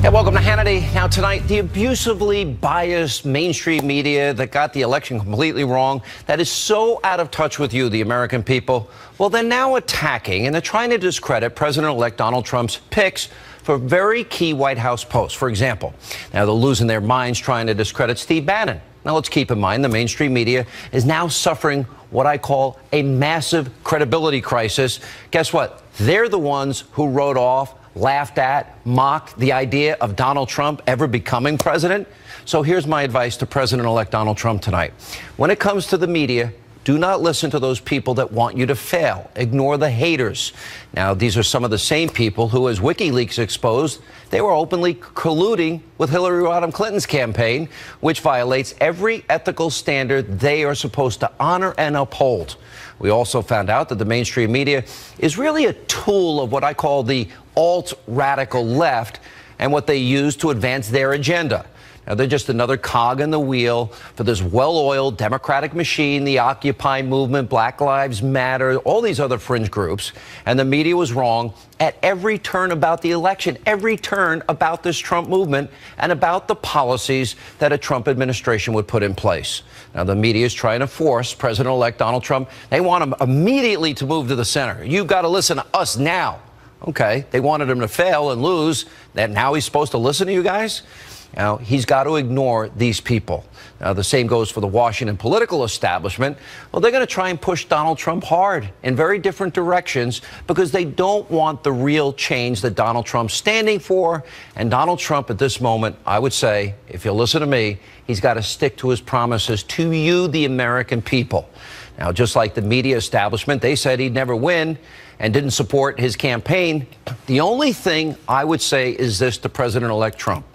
Hey, welcome to Hannity. Now tonight, the abusively biased mainstream media that got the election completely wrong, that is so out of touch with you, the American people, well, they're now attacking and they're trying to discredit President-elect Donald Trump's picks for very key White House posts. For example, now they're losing their minds trying to discredit Steve Bannon. Now, let's keep in mind the mainstream media is now suffering what I call a massive credibility crisis. Guess what? They're the ones who wrote off, laughed at, mocked the idea of Donald Trump ever becoming president. So here's my advice to President-elect Donald Trump tonight. When it comes to the media, do not listen to those people that want you to fail. Ignore the haters. Now, these are some of the same people who, as WikiLeaks exposed, they were openly colluding with Hillary Rodham Clinton's campaign, which violates every ethical standard they are supposed to honor and uphold. We also found out that the mainstream media is really a tool of what I call the alt-radical left and what they use to advance their agenda. Now, they're just another cog in the wheel for this well-oiled Democratic machine, the Occupy movement, Black Lives Matter, all these other fringe groups. And the media was wrong at every turn about the election, every turn about this Trump movement and about the policies that a Trump administration would put in place. Now, the media is trying to force President-elect Donald Trump. They want him immediately to move to the center. You've got to listen to us now. Okay, they wanted him to fail and lose. That now he's supposed to listen to you guys? Now, he's got to ignore these people. Now, the same goes for the Washington political establishment. Well, they're going to try and push Donald Trump hard in very different directions because they don't want the real change that Donald Trump's standing for. And Donald Trump, at this moment, I would say, if you'll listen to me, he's got to stick to his promises to you, the American people. Now, just like the media establishment, they said he'd never win and didn't support his campaign. The only thing I would say is this to President-elect Trump.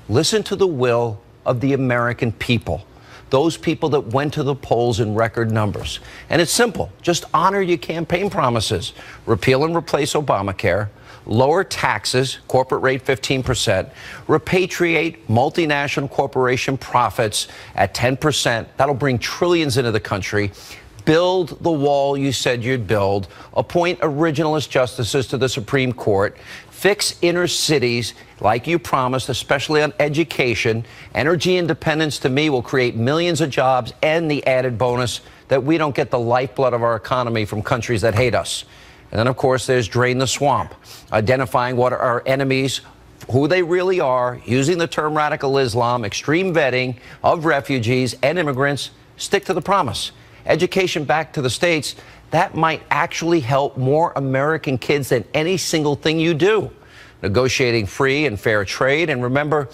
Listen to the will of the American people, those people that went to the polls in record numbers. And it's simple. Just honor your campaign promises. Repeal and replace Obamacare, lower taxes, corporate rate 15%, repatriate multinational corporation profits at 10%. That'll bring trillions into the country. Build the wall you said you'd build. Appoint originalist justices to the Supreme Court. Fix inner cities like you promised, especially on education. Energy independence, to me, will create millions of jobs and the added bonus that we don't get the lifeblood of our economy from countries that hate us. And then, of course, there's drain the swamp, identifying what are our enemies, who they really are, using the term radical Islam, extreme vetting of refugees and immigrants. Stick to the promise. Education back to the states, that might actually help more American kids than any single thing you do. Negotiating free and fair trade. And remember,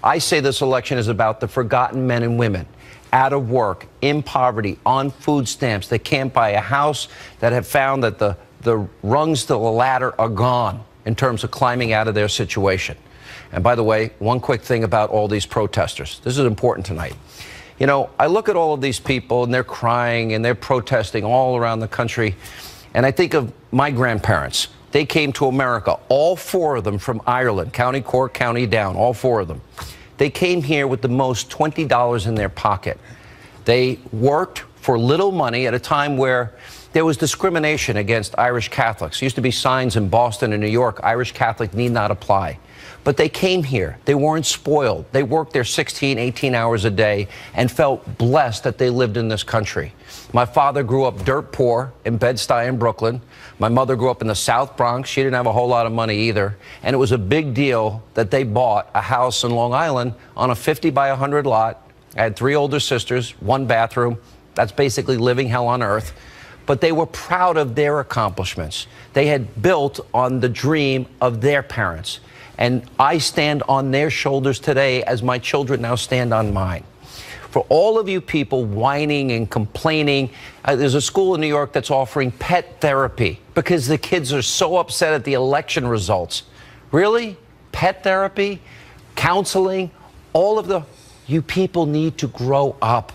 I say this election is about the forgotten men and women out of work, in poverty, on food stamps, that can't buy a house, that have found that the rungs to the ladder are gone in terms of climbing out of their situation. And by the way, one quick thing about all these protesters. This is important tonight. You know, I look at all of these people and they're crying and they're protesting all around the country. And I think of my grandparents. They came to America, all four of them from Ireland, County Cork, County Down, all four of them. They came here with the most $20 in their pocket. They worked for little money at a time where there was discrimination against Irish Catholics. There used to be signs in Boston and New York, Irish Catholic need not apply. But they came here. They weren't spoiled. They worked their 16, 18 hours a day and felt blessed that they lived in this country. My father grew up dirt poor in Bed-Stuy in Brooklyn. My mother grew up in the South Bronx. She didn't have a whole lot of money either. And it was a big deal that they bought a house in Long Island on a 50 by 100 lot. I had three older sisters, one bathroom. That's basically living hell on earth. But they were proud of their accomplishments. They had built on the dream of their parents. And I stand on their shoulders today as my children now stand on mine. For all of you people whining and complaining, there's a school in New York that's offering pet therapy because the kids are so upset at the election results. Really? Pet therapy? Counseling? All of you people need to grow up.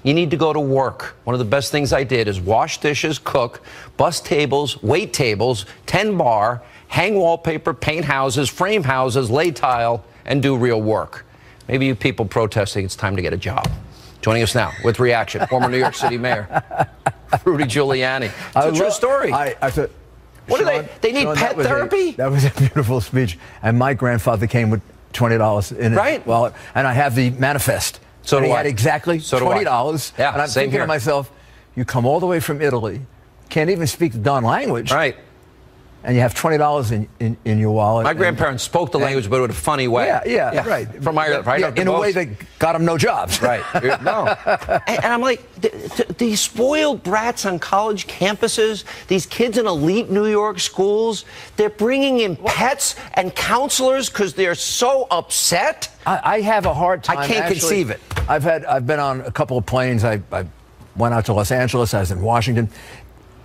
You need to go to work. One of the best things I did is wash dishes, cook, bus tables, wait tables, 10 bar, hang wallpaper, paint houses, frame houses, lay tile, and do real work. Maybe you people protesting, it's time to get a job. Joining us now with reaction, former New York City Mayor Rudy Giuliani. It's a true story. I What do they need? Pet therapy? That was a beautiful speech. And my grandfather came with $20 in his Right. wallet, and I have the manifest. So and do he I. had exactly So do I. $20. Yeah, and I'm same thinking here. to myself, you come all the way from Italy, can't even speak the darn language, Right. and you have $20 in your wallet. My grandparents spoke the language, but in a funny way. Yeah, right. From Ireland, right? Yeah, in a way that got them no jobs. Right. No. And I'm like, these spoiled brats on college campuses, these kids in elite New York schools, they're bringing in pets and counselors because they're so upset. I have a hard time. I can't conceive it. I've been on a couple of planes. I went out to Los Angeles. I was in Washington,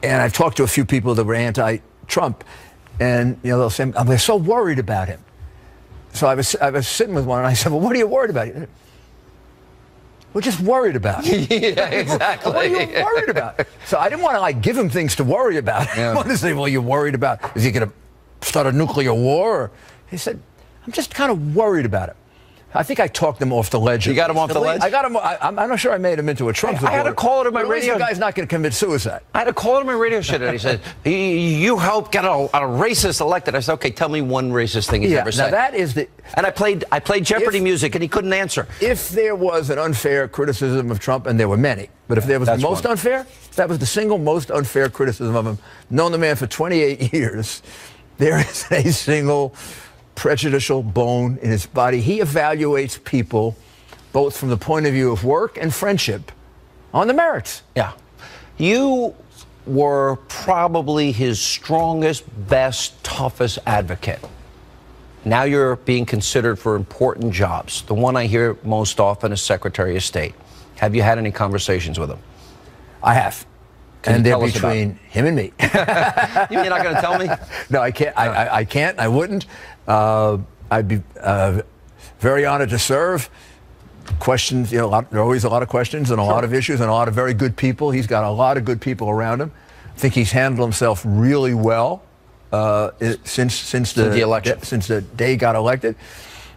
and I've talked to a few people that were anti-Trump, and they'll say, "I'm so worried about him." So I was sitting with one, and I said, "Well, what are you worried about?" We're just worried about him. Yeah, exactly. What are you worried about? So I didn't want to give him things to worry about. Yeah. I wanted to say, "Well, you're worried about is he going to start a nuclear war?" He said, "I'm just kind of worried about it." I think I talked him off the ledge. You got him off the ledge? I got him. I'm not sure I made him into a Trump supporter. I had a caller to my radio. The guy's not going to commit suicide. I had a caller to my radio show and he said, "You helped get a racist elected." I said, "Okay, tell me one racist thing he's ever said." Now that is the. And I played Jeopardy music, and he couldn't answer. If there was an unfair criticism of Trump, and there were many, but if there was the most unfair, that was the single most unfair criticism of him. Known the man for 28 years, there is a single prejudicial bone in his body. He evaluates people both from the point of view of work and friendship on the merits. Yeah. You were probably his strongest, best, toughest advocate. Now you're being considered for important jobs. The one I hear most often is Secretary of State. Have you had any conversations with him? I have. And they're between him and me. You're not going to tell me? No, I can't. I can't. I wouldn't. I'd be very honored to serve. Questions, there are always a lot of questions and a lot of issues and a lot of very good people. He's got a lot of good people around him. I think he's handled himself really well since the election, since the day he got elected.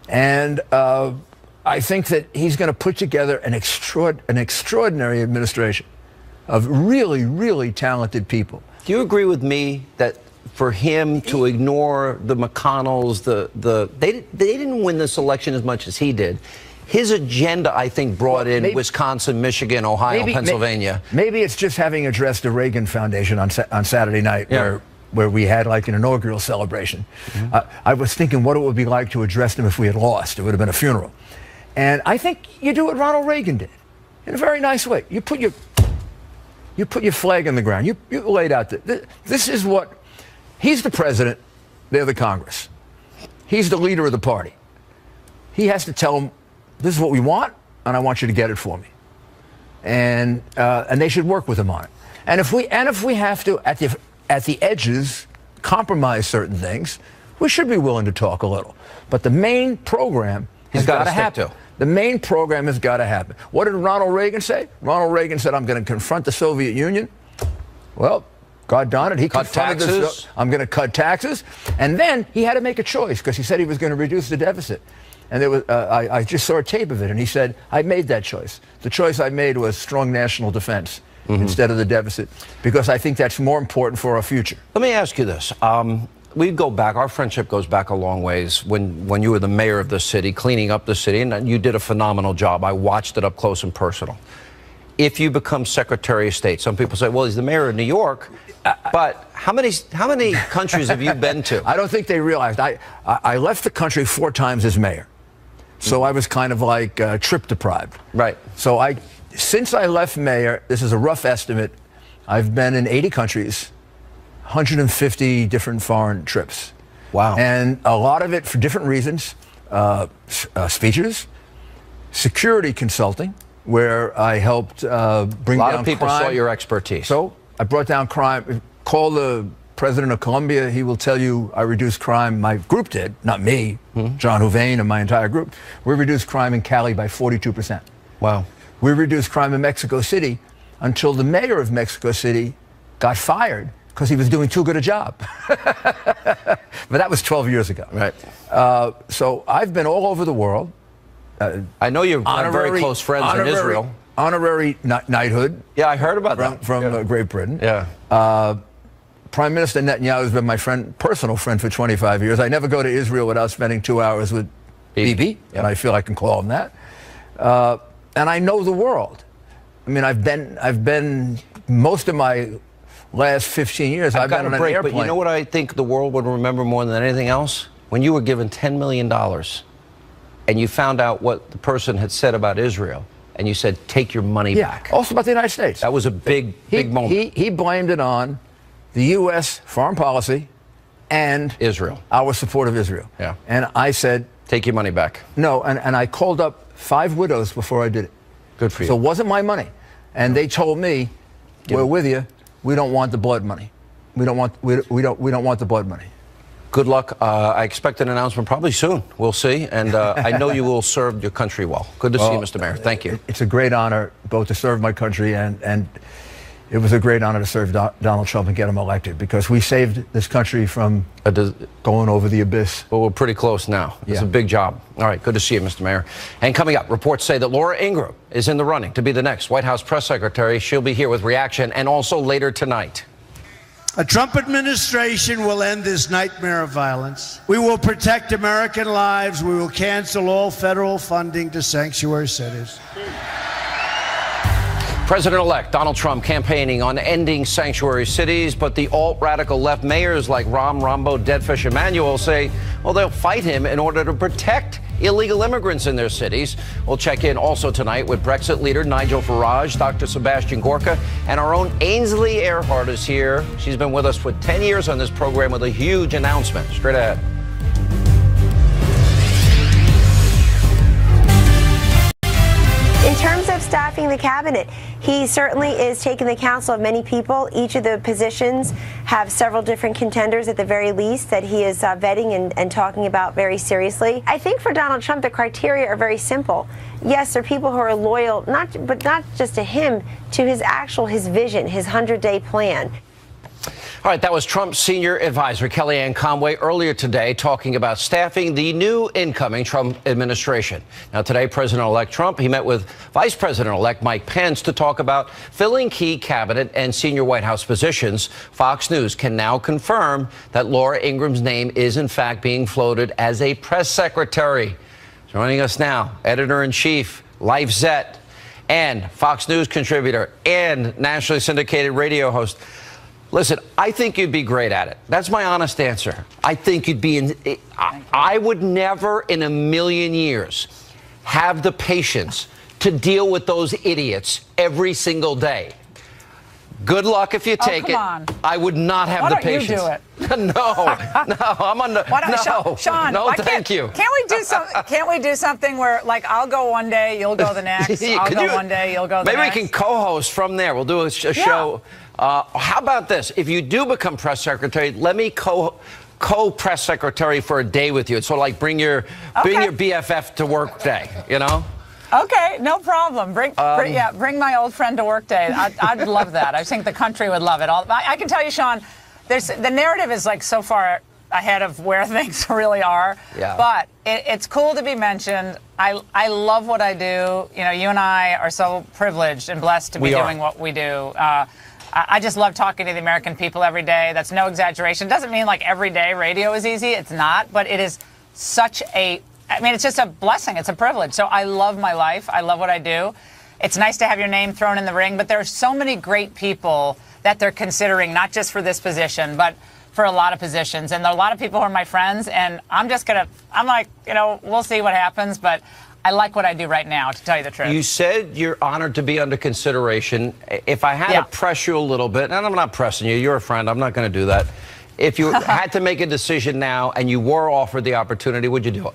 And I think that he's going to put together an extraordinary administration of really, really talented people. Do you agree with me that for him to ignore the McConnells, they didn't win this election as much as he did? His agenda, I think, brought in Wisconsin, Michigan, Ohio, Pennsylvania. Maybe it's just having addressed the Reagan Foundation on Saturday night, where we had an inaugural celebration. I was thinking what it would be like to address them if we had lost. It would have been a funeral. And I think you do what Ronald Reagan did in a very nice way. You put your flag in the ground. You laid out this is what he's the president. They're the Congress. He's the leader of the party. He has to tell them, this is what we want, and I want you to get it for me. And they should work with him on it. And if we have to at the edges compromise certain things, we should be willing to talk a little. But the main program has got to happen. The main program has got to happen. What did Ronald Reagan say? Ronald Reagan said, "I'm going to confront the Soviet Union." Well, God darn it, he cut taxes. I'm going to cut taxes. And then he had to make a choice because he said he was going to reduce the deficit. And there was, I just saw a tape of it, and he said, "I made that choice. The choice I made was strong national defense instead of the deficit, because I think that's more important for our future." Let me ask you this. We go back, our friendship goes back a long ways when you were the mayor of the city, cleaning up the city, and you did a phenomenal job. I watched it up close and personal. If you become Secretary of State, some people say, well, he's the mayor of New York, but how many countries have you been to? I don't think they realized. I left the country 4 times as mayor. So I was kind of like trip deprived. Right. So since I left mayor, this is a rough estimate, I've been in 80 countries, 150 different foreign trips. Wow. And a lot of it for different reasons. Speeches, security consulting, where I helped bring down crime. A lot of people saw your expertise. So I brought down crime. Call the president of Colombia. He will tell you I reduced crime. My group did, not me, John Houvain and my entire group. We reduced crime in Cali by 42%. Wow. We reduced crime in Mexico City until the mayor of Mexico City got fired because he was doing too good a job. But that was 12 years ago. Right. So I've been all over the world. I know you're very close friends in Israel. Honorary knighthood. Yeah, I heard about that. From Great Britain. Yeah. Prime Minister Netanyahu has been my personal friend for 25 years. I never go to Israel without spending 2 hours with Bibi, and I feel I can call him that. And I know the world. I mean, I've been most of my last 15 years, I've been on an airplane. But you know what I think the world would remember more than anything else? When you were given $10 million and you found out what the person had said about Israel, and you said, take your money back. Also about the United States. That was a big moment. He blamed it on the U.S. foreign policy and Israel, our support of Israel. Yeah. And I said, take your money back. No, and I called up 5 widows before I did it. Good for you. So it wasn't my money. And they told me, we're with you. We don't want the blood money. We don't want the blood money. Good luck. I expect an announcement probably soon. We'll see. And I know you will serve your country well. Good to see you, Mr. Mayor. Thank you. It's a great honor both to serve my country and it was a great honor to serve Donald Trump and get him elected because we saved this country from going over the abyss. Well, we're pretty close now. It's a big job. All right, good to see you, Mr. Mayor. And coming up, reports say that Laura Ingraham is in the running to be the next White House press secretary. She'll be here with reaction and also later tonight. A Trump administration will end this nightmare of violence. We will protect American lives. We will cancel all federal funding to sanctuary cities. President-elect Donald Trump campaigning on ending sanctuary cities, but the alt-radical left mayors like Rahm, Rambo, Deadfish, Emanuel say, well, they'll fight him in order to protect illegal immigrants in their cities. We'll check in also tonight with Brexit leader Nigel Farage, Dr. Sebastian Gorka, and our own Ainsley Earhart is here. She's been with us for 10 years on this program with a huge announcement. Straight ahead. In terms of staffing the cabinet, he certainly is taking the counsel of many people. Each of the positions have several different contenders at the very least that he is vetting and talking about very seriously. I think for Donald Trump, the criteria are very simple. Yes, there are people who are loyal, but not just to him, to his vision, his 100-day plan. All right, that was Trump's senior advisor, Kellyanne Conway, earlier today talking about staffing the new incoming Trump administration. Now, today, President-elect Trump, he met with Vice President-elect Mike Pence to talk about filling key cabinet and senior White House positions. Fox News can now confirm that Laura Ingraham's name is, in fact, being floated as a press secretary. Joining us now, editor-in-chief, Life Zet, and Fox News contributor and nationally syndicated radio host. Listen, I think you'd be great at it. That's my honest answer. I think you'd be I would never in a million years have the patience to deal with those idiots every single day. Good luck if you take it. On. I would not have the patience. Why don't you do it? No, I'm on the. No, Sean, no, thank you. Can't we do something where, like, I'll go one day, you'll go the next. I'll go one day, you'll go the next. Maybe we can co-host from there. We'll do a show. How about this? If you do become press secretary, let me co-press secretary for a day with you. It's sort of like bring your BFF to work day, you know? Okay, no problem. Bring my old friend to work day. I'd love that. I think the country would love it. I can tell you, Sean, the narrative is like so far ahead of where things really are. Yeah. But it's cool to be mentioned. I love what I do. You know, you and I are so privileged and blessed to be doing what we do. I just love talking to the American people every day. That's no exaggeration. Doesn't mean like every day radio is easy. It's not. But it is such it's just a blessing. It's a privilege. So I love my life. I love what I do. It's nice to have your name thrown in the ring. But there are so many great people that they're considering, not just for this position, but for a lot of positions. And there are a lot of people who are my friends. And I'm like, we'll see what happens. But I like what I do right now, to tell you the truth. You said you're honored to be under consideration. If I had to press you a little bit, and I'm not pressing you, you're a friend, I'm not going to do that. If you had to make a decision now and you were offered the opportunity, would you do it?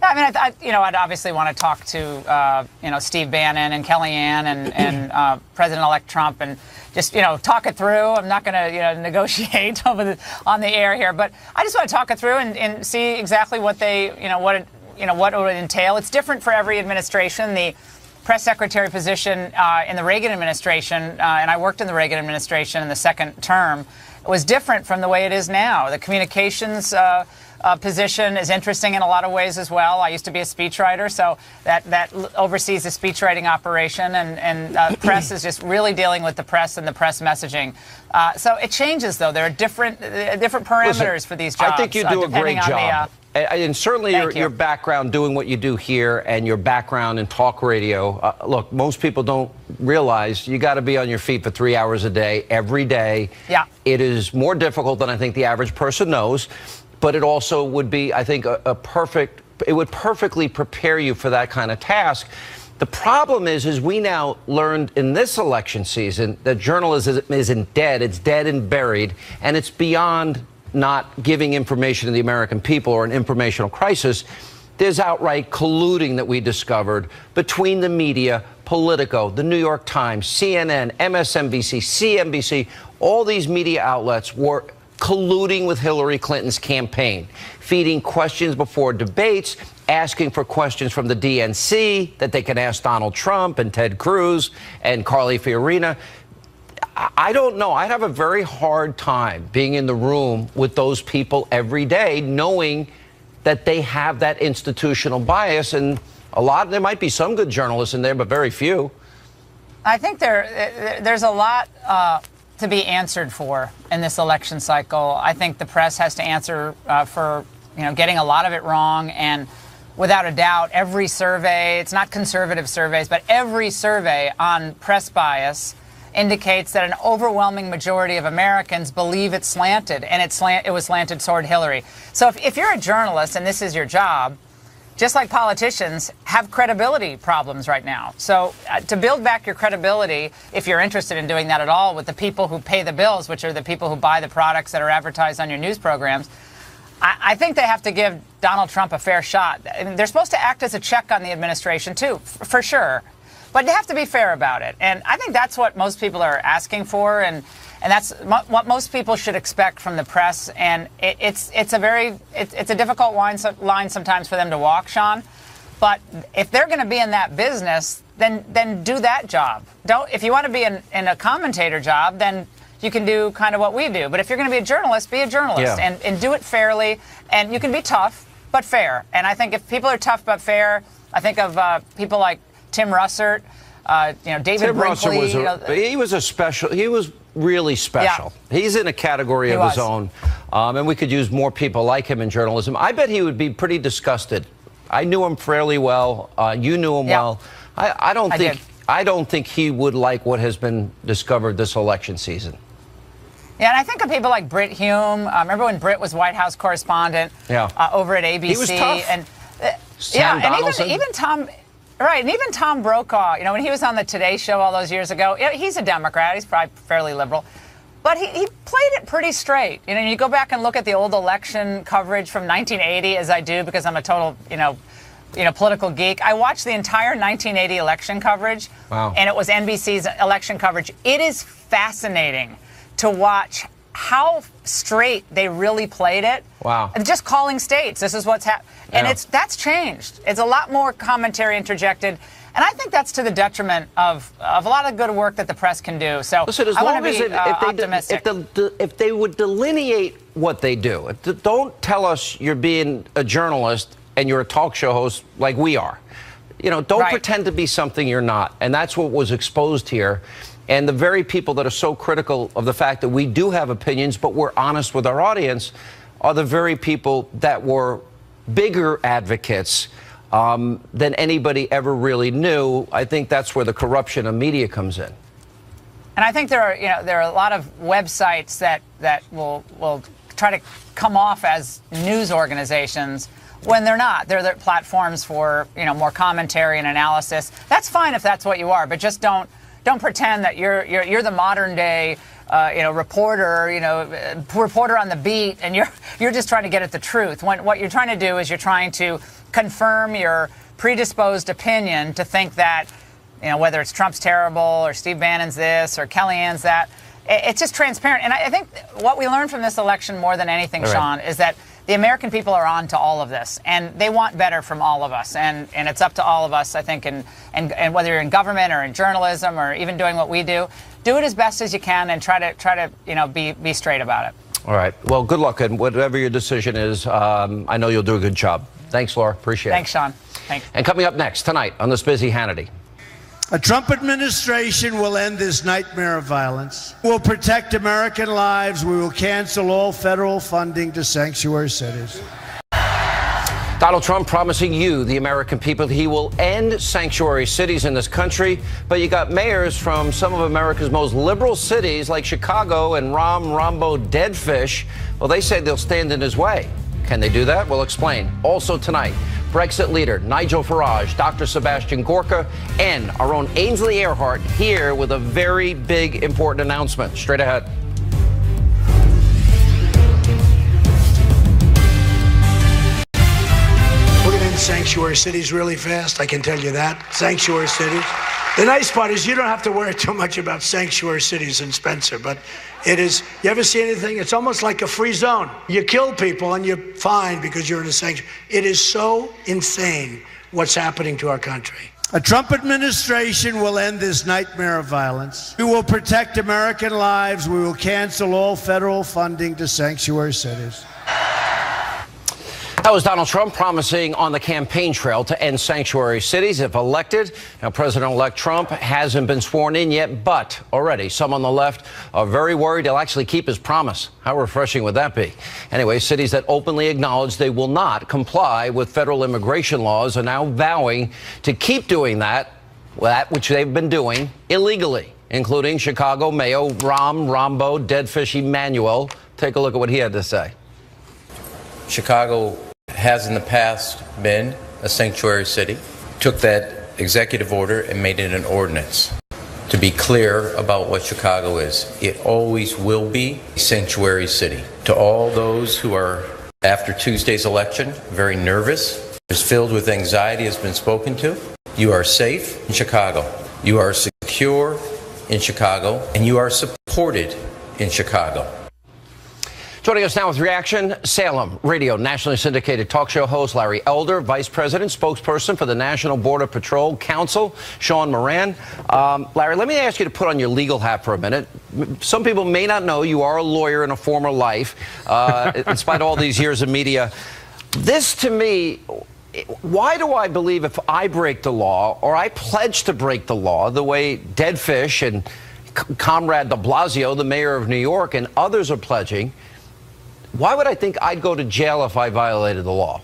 I mean, I'd obviously want to talk to, Steve Bannon and Kellyanne and President-elect Trump and just, talk it through. I'm not going to, negotiate on the air here, but I just want to talk it through and see exactly what what it would entail. It's different for every administration. The press secretary position in the Reagan administration, and I worked in the Reagan administration in the second term, was different from the way it is now. The communications position is interesting in a lot of ways as well. I used to be a speechwriter, so that oversees the speechwriting operation, and press is just really dealing with the press and the press messaging. So it changes, though. There are different parameters for these jobs. I think you do a great job. And certainly your background doing what you do here and your background in talk radio. Look, most people don't realize you got to be on your feet for 3 hours a day, every day. Yeah. It is more difficult than I think the average person knows, but it also would be, I think, it would perfectly prepare you for that kind of task. The problem is we now learned in this election season that journalism isn't dead. It's dead and buried, and it's beyond not giving information to the American people or an informational crisis. There's outright colluding that we discovered between the media, Politico, the New York Times, CNN, MSNBC, CNBC. All these media outlets were colluding with Hillary Clinton's campaign, feeding questions before debates, asking for questions from the DNC that they can ask Donald Trump and Ted Cruz and Carly Fiorina. I don't know. I'd have a very hard time being in the room with those people every day, knowing that they have that institutional bias. And there might be some good journalists in there, but very few. I think there's a lot to be answered for in this election cycle. I think the press has to answer for getting a lot of it wrong. And without a doubt, every survey, it's not conservative surveys, but every survey on press bias indicates that an overwhelming majority of Americans believe it's slanted, and it was slanted toward Hillary. So if you're a journalist and this is your job, just like politicians, have credibility problems right now. So to build back your credibility, if you're interested in doing that at all, with the people who pay the bills, which are the people who buy the products that are advertised on your news programs, I think they have to give Donald Trump a fair shot. I mean, they're supposed to act as a check on the administration, too, for sure. But they have to be fair about it. And I think that's what most people are asking for. And that's what most people should expect from the press. And it's a difficult line sometimes for them to walk, Sean. But if they're going to be in that business, then do that job. If you want to be in a commentator job, then you can do kind of what we do. But if you're going to be a journalist, be a journalist and do it fairly. And you can be tough, but fair. And I think if people are tough but fair, I think of people like Tim Russert, David Brinkley. He was really special. Yeah. He's in a category of his own. And we could use more people like him in journalism. I bet he would be pretty disgusted. I knew him fairly well. You knew him well. I don't think he would like what has been discovered this election season. Yeah, and I think of people like Brit Hume. Remember when Brit was White House correspondent over at ABC? He was tough. And Donaldson. and even Tom. Right, and even Tom Brokaw, when he was on the Today Show all those years ago, he's a Democrat, he's probably fairly liberal, but he played it pretty straight. You go back and look at the old election coverage from 1980, as I do because I'm a total, political geek. I watched the entire 1980 election coverage, and it was NBC's election coverage. It is fascinating to watch how straight they really played it. Wow. Just calling states. This is what's happening. And that's changed. It's a lot more commentary interjected. And I think that's to the detriment of a lot of good work that the press can do. So listen, as long as optimistic. If they would delineate what they do, don't tell us you're being a journalist and you're a talk show host like we are. Don't pretend to be something you're not. And that's what was exposed here. And the very people that are so critical of the fact that we do have opinions, but we're honest with our audience, are the very people that were bigger advocates than anybody ever really knew. I think that's where the corruption of media comes in. And I think there are a lot of websites that will try to come off as news organizations when they're not. They're platforms for more commentary and analysis. That's fine if that's what you are, but just don't pretend that you're the modern day reporter on the beat, and you're just trying to get at the truth. When what you're trying to do is you're trying to confirm your predisposed opinion to think that, whether it's Trump's terrible or Steve Bannon's this or Kellyanne's that, it's just transparent. And I think what we learned from this election more than anything, Sean, is that the American people are on to all of this, and they want better from all of us. And it's up to all of us, I think, and whether you're in government or in journalism or even doing what we do it as best as you can and try to be straight about it. All right. Well, good luck, and whatever your decision is, I know you'll do a good job. Thanks, Laura. Appreciate it. Thanks, Sean. Thanks. And coming up next tonight on this busy Hannity. A Trump administration will end this nightmare of violence. We'll protect American lives. We will cancel all federal funding to sanctuary cities. Donald Trump promising you, the American people, he will end sanctuary cities in this country. But you got mayors from some of America's most liberal cities like Chicago and Rambo Deadfish. Well, they say they'll stand in his way. Can they do that? We'll explain. Also tonight, Brexit leader Nigel Farage, Dr. Sebastian Gorka, and our own Ainsley Earhart here with a very big, important announcement. Straight ahead. Sanctuary cities really fast, I can tell you that. Sanctuary cities. The nice part is you don't have to worry too much about sanctuary cities in Spencer, but it is, you ever see anything? It's almost like a free zone. You kill people and you're fine because you're in a sanctuary. It is so insane what's happening to our country. A Trump administration will end this nightmare of violence. We will protect American lives. We will cancel all federal funding to sanctuary cities. That was Donald Trump promising on the campaign trail to end sanctuary cities if elected. Now, President-elect Trump hasn't been sworn in yet, but already some on the left are very worried he'll actually keep his promise. How refreshing would that be? Anyway, cities that openly acknowledge they will not comply with federal immigration laws are now vowing to keep doing that which they've been doing illegally, including Chicago Mayor Rambo Deadfish Emanuel. Take a look at what he had to say. Chicago has in the past been a sanctuary city, took that executive order and made it an ordinance. To be clear about what Chicago is, it always will be a sanctuary city. To all those who are, after Tuesday's election, very nervous, is filled with anxiety has been spoken to, you are safe in Chicago. You are secure in Chicago, and you are supported in Chicago. Joining us now with reaction, Salem Radio nationally syndicated talk show host Larry Elder, Vice President, spokesperson for the National Border Patrol Council, Sean Moran. Larry, let me ask you to put on your legal hat for a minute. Some people may not know you are a lawyer in a former life, in spite of all these years of media. This, to me, why do I believe if I break the law or I pledge to break the law the way Deadfish and Comrade de Blasio, the mayor of New York, and others are pledging, why would I think I'd go to jail if I violated the law?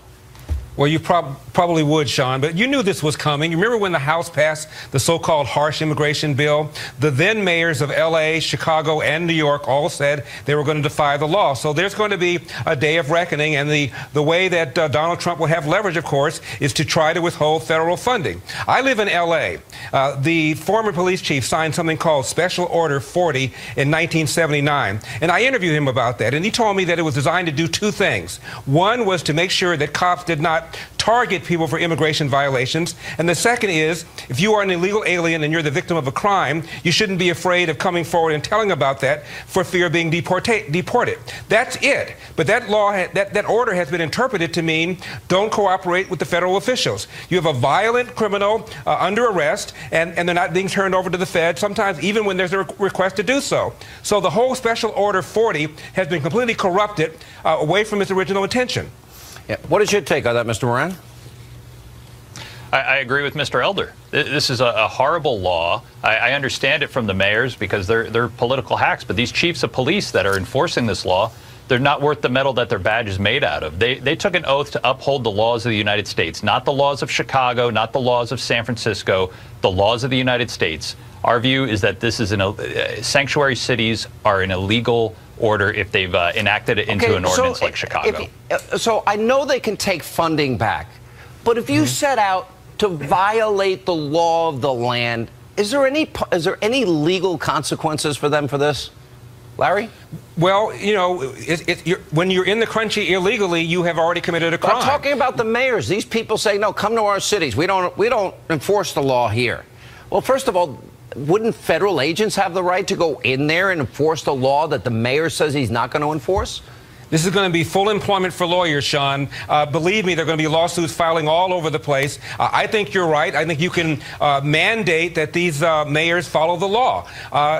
Well, you probably would, Sean, but you knew this was coming. You remember when the House passed the so-called harsh immigration bill? The then mayors of L.A., Chicago, and New York all said they were going to defy the law. So there's going to be a day of reckoning, and the way that Donald Trump will have leverage, of course, is to try to withhold federal funding. I live in L.A. The former police chief signed something called Special Order 40 in 1979, and I interviewed him about that, and he told me that it was designed to do two things. One was to make sure that cops did not target people for immigration violations. And the second is, if you are an illegal alien and you're the victim of a crime, you shouldn't be afraid of coming forward and telling about that for fear of being deported. That's it. But that law, that order has been interpreted to mean don't cooperate with the federal officials. You have a violent criminal under arrest, and they're not being turned over to the Fed, sometimes even when there's a request to do so. So the whole Special Order 40 has been completely corrupted away from its original intention. Yeah. What is your take on that, Mr. Moran? I agree with Mr. Elder. This is a horrible law. I understand it from the mayors because they're political hacks, but these chiefs of police that are enforcing this law, they're not worth the metal that their badge is made out of. They took an oath to uphold the laws of the United States, not the laws of Chicago, not the laws of San Francisco, the laws of the United States. Our view is that this is sanctuary cities are an illegal order if they've enacted it into an ordinance like Chicago. So I know they can take funding back, but if you set out to violate the law of the land, is there any legal consequences for them for this, Larry? Well, you know, when you're in the country illegally, you have already committed a crime. I'm talking about the mayors. These people say, no, come to our cities. We don't enforce the law here. Well, first of all, wouldn't federal agents have the right to go in there and enforce the law that the mayor says he's not going to enforce? This is going to be full employment for lawyers, Sean. Believe me, there are going to be lawsuits filing all over the place. I think you're right. I think you can mandate that these mayors follow the law.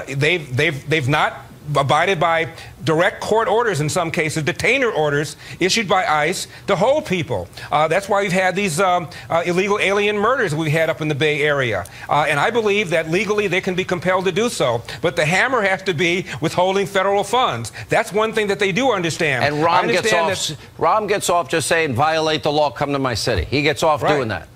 They've not abided by direct court orders in some cases, detainer orders issued by ICE to hold people. That's why we've had these illegal alien murders we've had up in the Bay Area. And I believe that legally they can be compelled to do so. But the hammer has to be withholding federal funds. That's one thing that they do understand. And Rahm gets off just saying, violate the law, come to my city. He gets off doing that.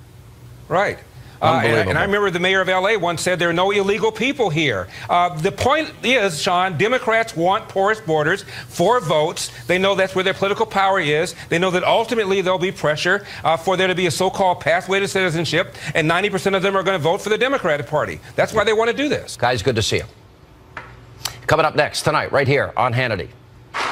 Right. And I remember the mayor of L.A. once said there are no illegal people here. The point is, Sean, Democrats want porous borders for votes. They know that's where their political power is. They know that ultimately there'll be pressure for there to be a so-called pathway to citizenship, and 90% of them are going to vote for the Democratic Party. That's why they want to do this. Guys, good to see you. Coming up next tonight, right here on Hannity.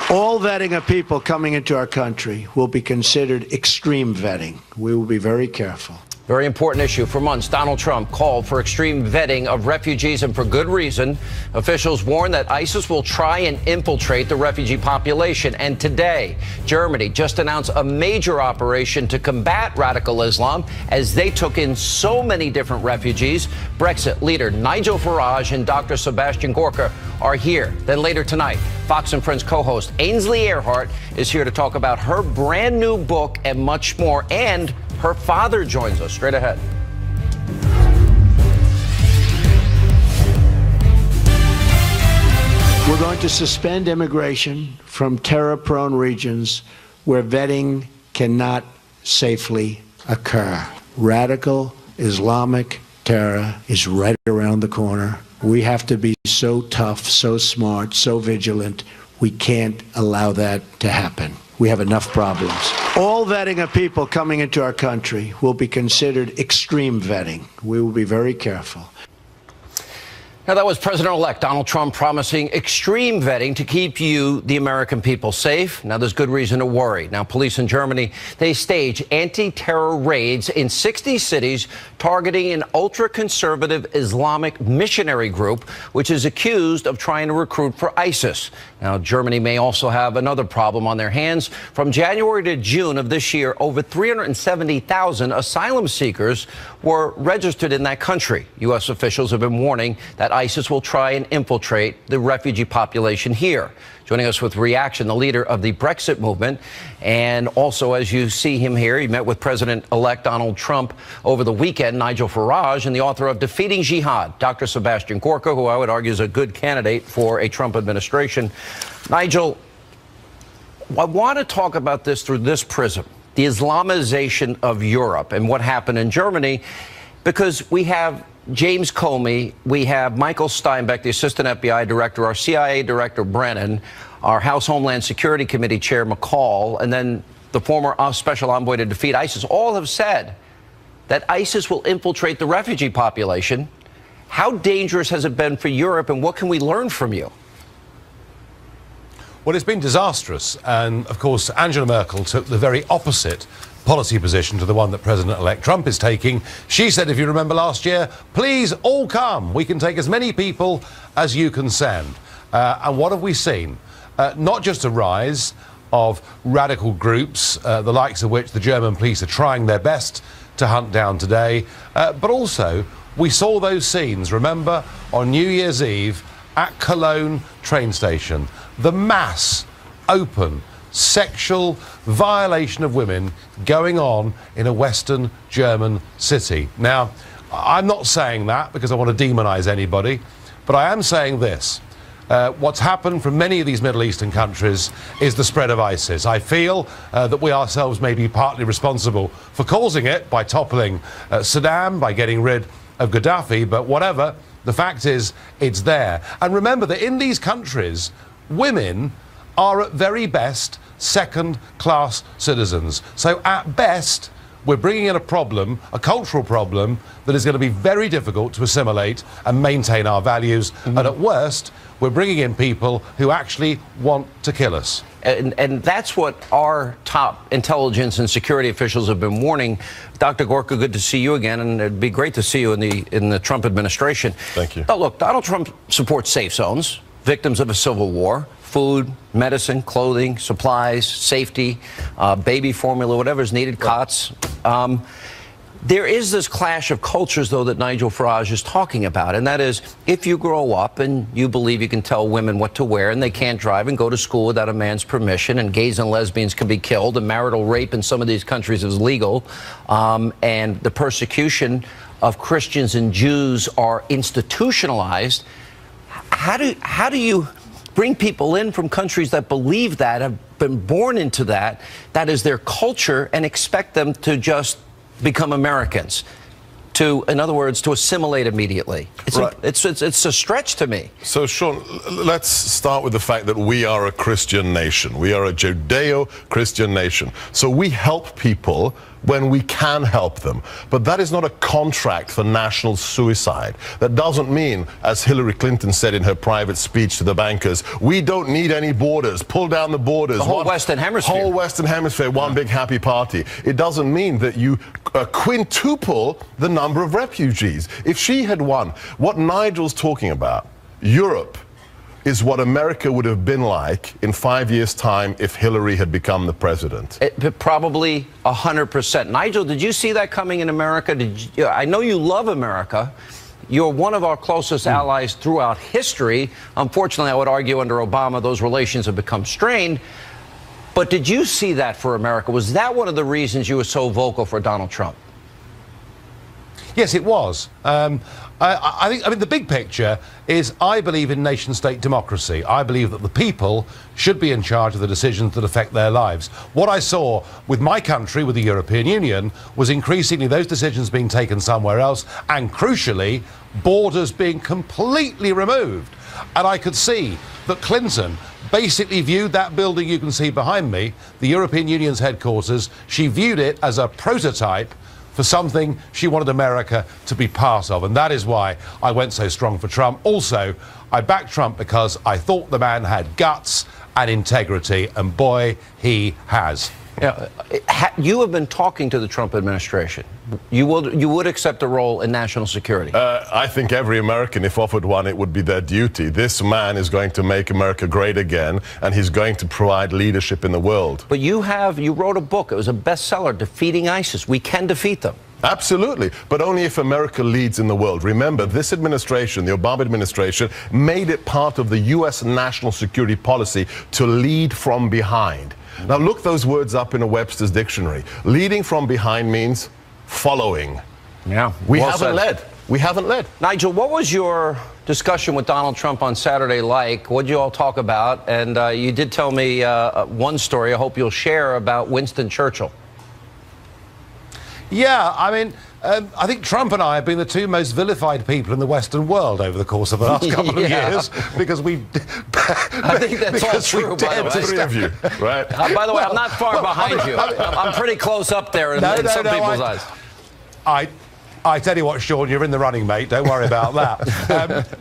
All vetting of people coming into our country will be considered extreme vetting. We will be very careful. Very important issue. For months, Donald Trump called for extreme vetting of refugees, and for good reason. Officials warn that ISIS will try and infiltrate the refugee population. And today, Germany just announced a major operation to combat radical Islam as they took in so many different refugees. Brexit leader Nigel Farage and Dr. Sebastian Gorka are here. Then later tonight, Fox and Friends co-host Ainsley Earhardt is here to talk about her brand new book and much more. And her father joins us straight ahead. We're going to suspend immigration from terror-prone regions where vetting cannot safely occur. Radical Islamic terror is right around the corner. We have to be so tough, so smart, so vigilant. We can't allow that to happen. We have enough problems. All vetting of people coming into our country will be considered extreme vetting. We will be very careful. Now, that was President-elect Donald Trump promising extreme vetting to keep you, the American people, safe. Now, there's good reason to worry. Now, police in Germany, they stage anti-terror raids in 60 cities targeting an ultra-conservative Islamic missionary group, which is accused of trying to recruit for ISIS. Now, Germany may also have another problem on their hands. From January to June of this year, over 370,000 asylum seekers were registered in that country. U.S. officials have been warning that ISIS will try and infiltrate the refugee population here. Joining us with reaction, the leader of the Brexit movement, and also, as you see him here, he met with President-elect Donald Trump over the weekend, Nigel Farage, and the author of Defeating Jihad, Dr. Sebastian Gorka, who I would argue is a good candidate for a Trump administration. Nigel, I want to talk about this through this prism, the Islamization of Europe and what happened in Germany, because we have James Comey, we have Michael Steinbeck, the assistant FBI director, our CIA director, Brennan, our House Homeland Security Committee chair, McCall, and then the former special envoy to defeat ISIS, all have said that ISIS will infiltrate the refugee population. How dangerous has it been for Europe, and what can we learn from you? Well, it's been disastrous. And, of course, Angela Merkel took the very opposite policy position to the one that President-elect Trump is taking. She said, if you remember last year, please all come. We can take as many people as you can send. And what have we seen? Not just a rise of radical groups, the likes of which the German police are trying their best to hunt down today, but also we saw those scenes, remember, on New Year's Eve at Cologne train station. The mass, open, sexual violation of women going on in a Western German city. Now, I'm not saying that because I want to demonize anybody, but I am saying this. What's happened from many of these Middle Eastern countries is the spread of ISIS. I feel that we ourselves may be partly responsible for causing it by toppling Saddam, by getting rid of Gaddafi, but whatever, the fact is it's there. And remember that in these countries, women are at very best second-class citizens. So at best, we're bringing in a problem, a cultural problem, that is going to be very difficult to assimilate and maintain our values. And at worst, we're bringing in people who actually want to kill us. And that's what our top intelligence and security officials have been warning. Dr. Gorka, good to see you again, and it'd be great to see you in the Trump administration. Thank you. But look, Donald Trump supports safe zones, victims of a civil war, food, medicine, clothing, supplies, safety, baby formula, whatever's needed, cots. There is this clash of cultures, though, that Nigel Farage is talking about, and that is if you grow up and you believe you can tell women what to wear and they can't drive and go to school without a man's permission, and gays and lesbians can be killed, and marital rape in some of these countries is legal, and the persecution of Christians and Jews are institutionalized, how do you bring people in from countries that believe that, have been born into that, that is their culture, and expect them to just become Americans, to, in other words, to assimilate immediately? It's a stretch to me. So, Sean, let's start with the fact that we are a Christian nation. We are a Judeo-Christian nation. So we help people when we can help them. But that is not a contract for national suicide. That doesn't mean, as Hillary Clinton said in her private speech to the bankers, we don't need any borders. Pull down the borders. The whole Western Hemisphere. Whole Western Hemisphere, one big happy party. It doesn't mean that you quintuple the number of refugees. If she had won, what Nigel's talking about, Europe, is what America would have been like in 5 years' time if Hillary had become the president. Probably 100%. Nigel, did you see that coming in America? I know you love America. You're one of our closest allies throughout history. Unfortunately, I would argue under Obama, those relations have become strained. But did you see that for America? Was that one of the reasons you were so vocal for Donald Trump? Yes, it was. I mean, the big picture is I believe in nation-state democracy. I believe that the people should be in charge of the decisions that affect their lives. What I saw with my country, with the European Union, was increasingly those decisions being taken somewhere else, and crucially, borders being completely removed. And I could see that Clinton basically viewed that building you can see behind me, the European Union's headquarters, she viewed it as a prototype for something she wanted America to be part of. And that is why I went so strong for Trump. Also, I backed Trump because I thought the man had guts and integrity, and boy, he has. Yeah, you have been talking to the Trump administration. You would accept a role in national security? I think every American, if offered one, it would be their duty. This man is going to make America great again, and he's going to provide leadership in the world. But you wrote a book. It was a bestseller, Defeating ISIS. We can defeat them. Absolutely, but only if America leads in the world. Remember, this administration, the Obama administration, made it part of the U.S. national security policy to lead from behind. Now look those words up in a Webster's dictionary. Leading from behind means following. Yeah, we haven't led. We haven't led. Nigel, what was your discussion with Donald Trump on Saturday like? What did you all talk about? And you did tell me one story I hope you'll share about Winston Churchill. Yeah, I mean, I think Trump and I have been the two most vilified people in the Western world over the course of the last couple of years, because we... I think that's all true, by the way. Three of you, right? By the way, I'm not far behind you. I'm pretty close up there in some people's eyes. I tell you what, Sean, you're in the running, mate. Don't worry about that.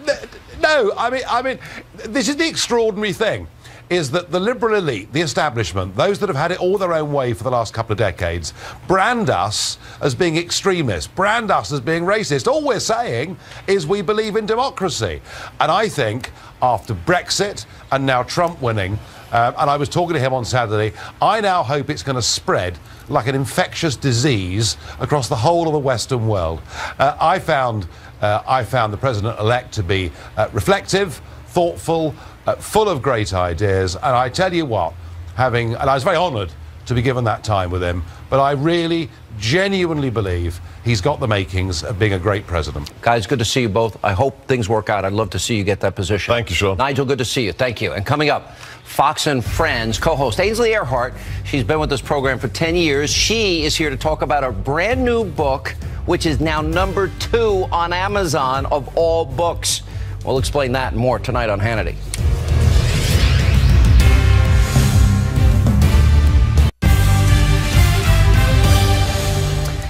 No, I mean, this is the extraordinary thing, is that the liberal elite, the establishment, those that have had it all their own way for the last couple of decades, brand us as being extremists, brand us as being racist. All we're saying is we believe in democracy. And I think after Brexit and now Trump winning, and I was talking to him on Saturday, I now hope it's going to spread like an infectious disease across the whole of the Western world. I found the president-elect to be reflective, thoughtful, full of great ideas, and I tell you what, and I was very honoured to be given that time with him, but I really, genuinely believe he's got the makings of being a great president. Guys, good to see you both. I hope things work out. I'd love to see you get that position. Thank you, Sean. Nigel, good to see you. Thank you. And coming up, Fox and Friends co-host Ainsley Earhardt. She's been with this program for 10 years. She is here to talk about a brand new book, which is now #2 on Amazon of all books. We'll explain that and more tonight on Hannity.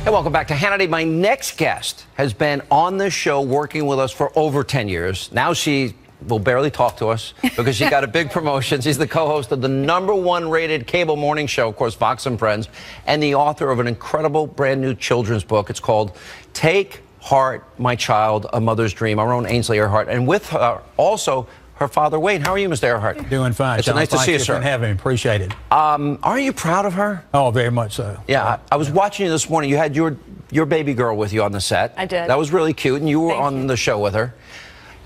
Hey, welcome back to Hannity. My next guest has been on this show working with us for over 10 years. Now she will barely talk to us because she got a big promotion. She's the co-host of the #1 rated cable morning show, of course, Fox and Friends, and the author of an incredible brand new children's book. It's called Take Heart, My Child, A Mother's Dream, our own Ainsley Earhardt. And with her, also her father, Wayne. How are you, Mr. Earhart? Doing fine, It's Sean. nice to see you, Thank sir. for having me. Appreciate it. Are you proud of her? Oh, very much so. Yeah, I was watching you this morning. You had your baby girl with you on the set. I did. That was really cute, and you were Thank on you. the show with her.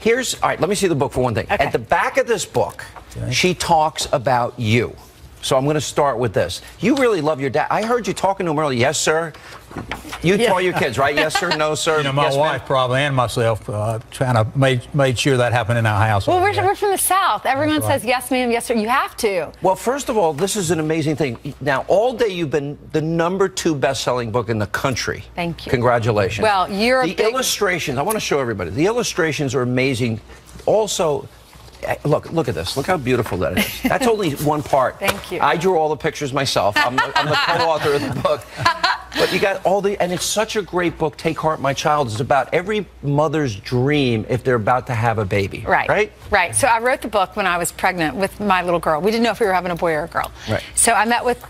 All right, let me see the book for one thing. Okay. At the back of this book, she talks about you. So I'm going to start with this. You really love your dad. I heard you talking to him earlier. Yes, sir. You tell your kids, right? Yes, sir. No, sir. You know, my yes, wife ma'am? probably and myself trying to made sure that happened in our house. Well, we're from the South. Everyone says yes, ma'am, yes, sir. You have to. Well, first of all, this is an amazing thing. Now, all day you've been the #2 best-selling book in the country. Thank you. Congratulations. Well, you're a the big... illustrations. I want to show everybody. The illustrations are amazing. Also, look at this. Look how beautiful that is. That's only one part. Thank you. I drew all the pictures myself. I'm the co-author of the book. But you got all and it's such a great book, Take Heart, My Child. It's about every mother's dream if they're about to have a baby. Right. So I wrote the book when I was pregnant with my little girl. We didn't know if we were having a boy or a girl. Right. So I met with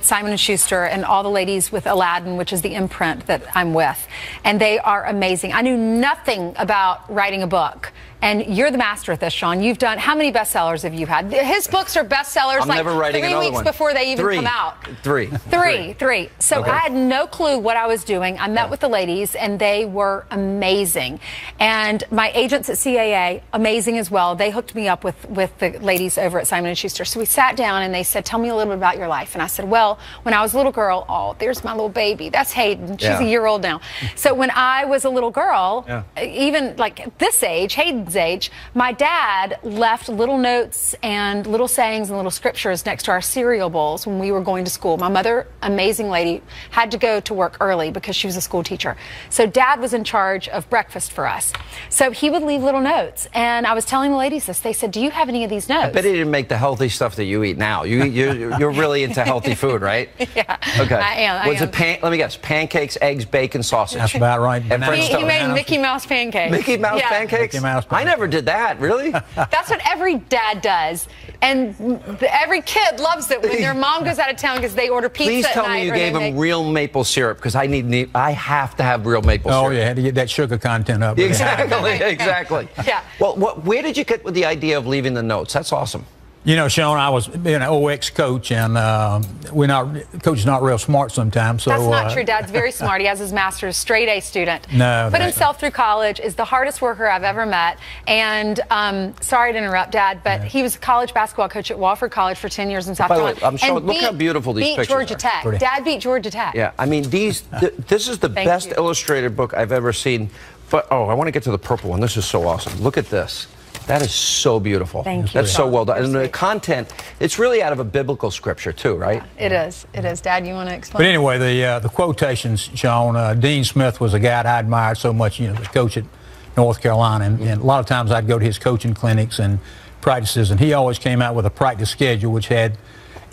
Simon & Schuster and all the ladies with Aladdin, which is the imprint that I'm with. And they are amazing. I knew nothing about writing a book. And you're the master at this, Sean. You've done, how many bestsellers have you had? His books are bestsellers I'm like never writing 3 another weeks one. before they even Three. come out. Three. So Okay. I had no clue what I was doing. I met with the ladies, and they were amazing. And my agents at CAA, amazing as well. They hooked me up with the ladies over at Simon & Schuster. So we sat down, and they said, tell me a little bit about your life. And I said, well, when I was a little girl, oh, there's my little baby. That's Hayden. She's a year old now. So when I was a little girl, even like this age, Hayden's age, my dad left little notes and little sayings and little scriptures next to our cereal bowls when we were going to school. My mother, amazing lady, had to go to work early because she was a school teacher. So Dad was in charge of breakfast for us. So he would leave little notes. And I was telling the ladies this. They said, do you have any of these notes? I bet he didn't make the healthy stuff that you eat now. You're really into healthy food, right? Yeah. Okay. I am. Let me guess. Pancakes, eggs, bacon, sausage. That's about right. And French He toast. made Mickey Mouse pancakes. Mickey Mouse pancakes? Mickey Mouse I never did that. Really? That's what every dad does. And every kid loves it when their mom goes out of town because they order pizza Please at tell night. me you or gave they him make- real maple syrup because I have to have real maple syrup. Oh, yeah, had to get that sugar content up. Exactly. Yeah. Well, where did you get with the idea of leaving the notes? That's awesome. You know, Sean, I was being an OX coach, and coach is not real smart sometimes. So That's not true. Dad's very smart. He has his master's, straight A student. No, Put himself through college, is the hardest worker I've ever met. And sorry to interrupt, Dad, but he was a college basketball coach at Wofford College for 10 years in South By the way, Carolina. I'm showing, And look how beautiful these beat pictures Georgia are. Tech. Pretty. Dad beat Georgia Tech. Yeah, I mean, this is the Thank best you. illustrated book I've ever seen. But, I want to get to the purple one. This is so awesome. Look at this. That is so beautiful. Thank you. That's so well done. You're And the sweet. content, it's really out of a biblical scripture, too, right? It is. It is. Dad, you want to explain? But anyway, the quotations, Sean, Dean Smith was a guy I admired so much, the coach at North Carolina. And a lot of times I'd go to his coaching clinics and practices, and he always came out with a practice schedule which had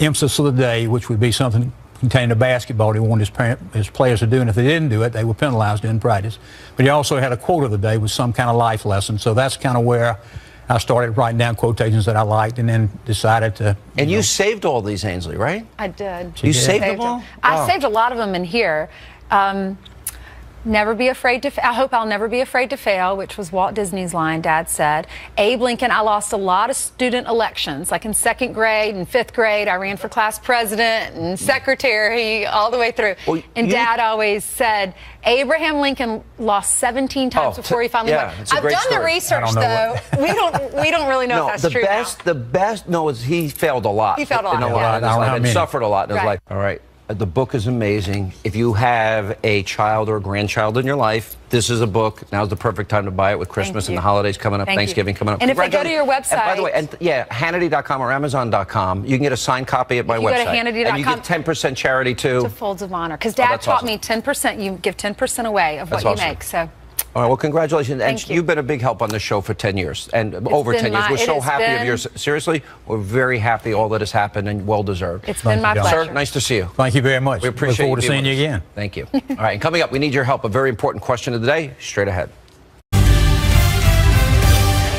emphasis of the day, which would be something containing a basketball he wanted his players to do, and if they didn't do it, they were penalized in practice. But he also had a quote of the day with some kind of life lesson. So that's kind of where I started writing down quotations that I liked, and then decided to. And you saved all these, Ainsley, right? I did. You saved them all? I Wow. saved a lot of them in here. Never be afraid to. I hope I'll never be afraid to fail, which was Walt Disney's line. Dad said. Abe Lincoln. I lost a lot of student elections, like in 2nd grade and 5th grade. I ran for class president and secretary all the way through. Well, and Dad always said Abraham Lincoln lost 17 times before he finally won. it's a I've great done the story. research I don't though. We don't really know No, if that's the true. best. No, he failed a lot. He failed a lot, in yeah. in his I don't life, know and how suffered a lot in his Right. life. All right. The book is amazing. If you have a child or a grandchild in your life, this is a book. Now's the perfect time to buy it with Christmas and you. the holidays coming up, Thank you. Thanksgiving coming up. And if they go to your Congratulations. And by the way, website- Hannity.com or Amazon.com, you can get a signed copy at my you go to website. Hannity.com, and you get 10% charity too. to Folds of Honor, because Dad that's taught awesome. me 10%. You give 10% away of That's what awesome. you make. So. All right, well, congratulations. Thank And you. you've been a big help on this show for 10 years and over been 10 years. my- We're it so has happy of been- yours. Seriously, we're very happy all that has happened and well deserved. It's been my John. pleasure. Sir, nice to see you. Thank you very much. We appreciate Look forward to being seeing you with us. again. Thank you. All right, and coming up, we need your help. A very important question of the day, straight ahead.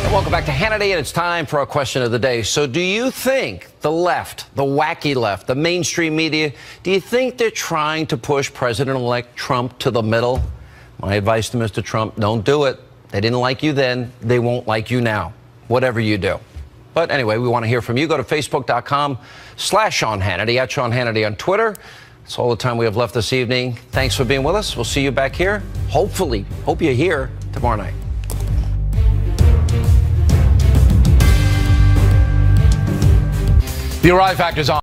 And welcome back to Hannity, and it's time for our question of the day. So do you think the left, the wacky left, the mainstream media, do you think they're trying to push President-elect Trump to the middle? My advice to Mr. Trump, don't do it. They didn't like you then. They won't like you now. whatever you do. But anyway, we want to hear from you. Go to Facebook.com/Sean Hannity, at Sean Hannity on Twitter. That's all the time we have left this evening. Thanks for being with us. We'll see you back here. Hopefully, hope you're here tomorrow night. The Arrive Factor's on.